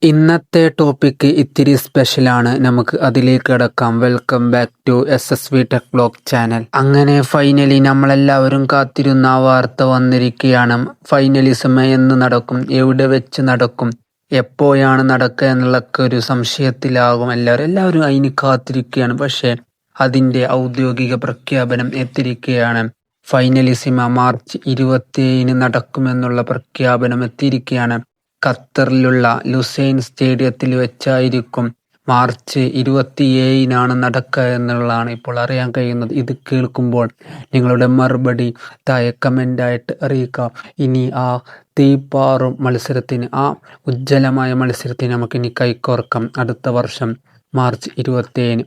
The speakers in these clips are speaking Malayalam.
ഇന്നത്തെ ടോപ്പിക്ക് ഇത്തിരി സ്പെഷ്യലാണ്. നമുക്ക് അതിലേക്ക് കടക്കാം. Welcome back to SSV tech vlog channel. അങ്ങനെ ഫൈനലി നമ്മളെല്ലാവരും കാത്തിരുന്ന ആ വാർത്ത വന്നിരിക്കുകയാണ്. ഫൈനലിസം എന്ന് നടക്കും, എവിടെ വെച്ച് നടക്കും, എപ്പോഴാണ് നടക്കുക എന്നുള്ളൊക്കെ ഒരു സംശയത്തിലാകും എല്ലാവരും അതിന് കാത്തിരിക്കുകയാണ്. പക്ഷേ അതിൻ്റെ ഔദ്യോഗിക പ്രഖ്യാപനം എത്തിയിരിക്കുകയാണ്. ഫൈനലിസിമ മാർച്ച് 27 നടക്കുമെന്നുള്ള പ്രഖ്യാപനം എത്തിയിരിക്കുകയാണ്. ഖത്തറിലുള്ള ലുസൈൽ സ്റ്റേഡിയത്തിൽ വെച്ചായിരിക്കും മാർച്ച് 27 നടക്കുക എന്നുള്ളതാണ് ഇപ്പോൾ അറിയാൻ കഴിയുന്നത്. ഇത് കേൾക്കുമ്പോൾ നിങ്ങളുടെ മറുപടി താഴെ കമൻ്റായിട്ട് അറിയിക്കാം. ഇനി ആ തീപ്പാറും മത്സരത്തിന്, ആ ഉജ്ജ്വലമായ മത്സരത്തിന് നമുക്കിനി കൈകോർക്കാം. അടുത്ത വർഷം മാർച്ച് 27.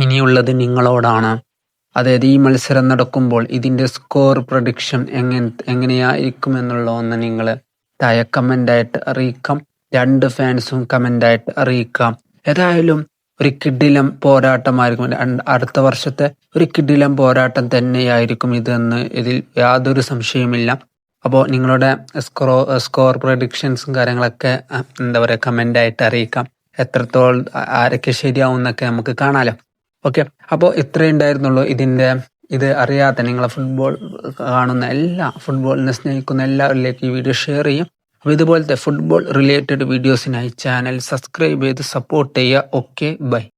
ഇനിയുള്ളത് നിങ്ങളോടാണ്. അതായത് ഈ മത്സരം നടക്കുമ്പോൾ ഇതിൻ്റെ സ്കോർ പ്രഡിക്ഷൻ എങ്ങനെയായിരിക്കും എന്നുള്ള ഒന്ന് നിങ്ങൾ താഴെ കമൻ്റായിട്ട് അറിയിക്കാം. രണ്ട് ഫാൻസും കമൻ്റായിട്ട് അറിയിക്കാം. ഏതായാലും ഒരു കിടിലം പോരാട്ടമായിരിക്കും. അടുത്ത വർഷത്തെ ഒരു കിടിലം പോരാട്ടം തന്നെയായിരിക്കും ഇതെന്ന് ഇതിൽ യാതൊരു സംശയവുമില്ല. അപ്പോൾ നിങ്ങളുടെ സ്കോർ പ്രഡിക്ഷൻസും കാര്യങ്ങളൊക്കെ കമൻ്റായിട്ട് അറിയിക്കാം. എത്രത്തോളം ആരൊക്കെ ശരിയാവും എന്നൊക്കെ നമുക്ക് കാണാമല്ലോ. ഓക്കെ, അപ്പോൾ ഇത്രയേ ഉണ്ടായിരുന്നുള്ളൂ. ഇത് അറിയാത്ത നിങ്ങളെ ഫുട്ബോൾ കാണുന്ന ഫുട്ബോളിനെ സ്നേഹിക്കുന്ന എല്ലാവരിലേക്ക് ഈ വീഡിയോ ഷെയർ ചെയ്യും. അപ്പോൾ ഇതുപോലത്തെ ഫുട്ബോൾ റിലേറ്റഡ് വീഡിയോസിനായി ചാനൽ സബ്സ്ക്രൈബ് ചെയ്ത് സപ്പോർട്ട് ചെയ്യുക. Okay, by.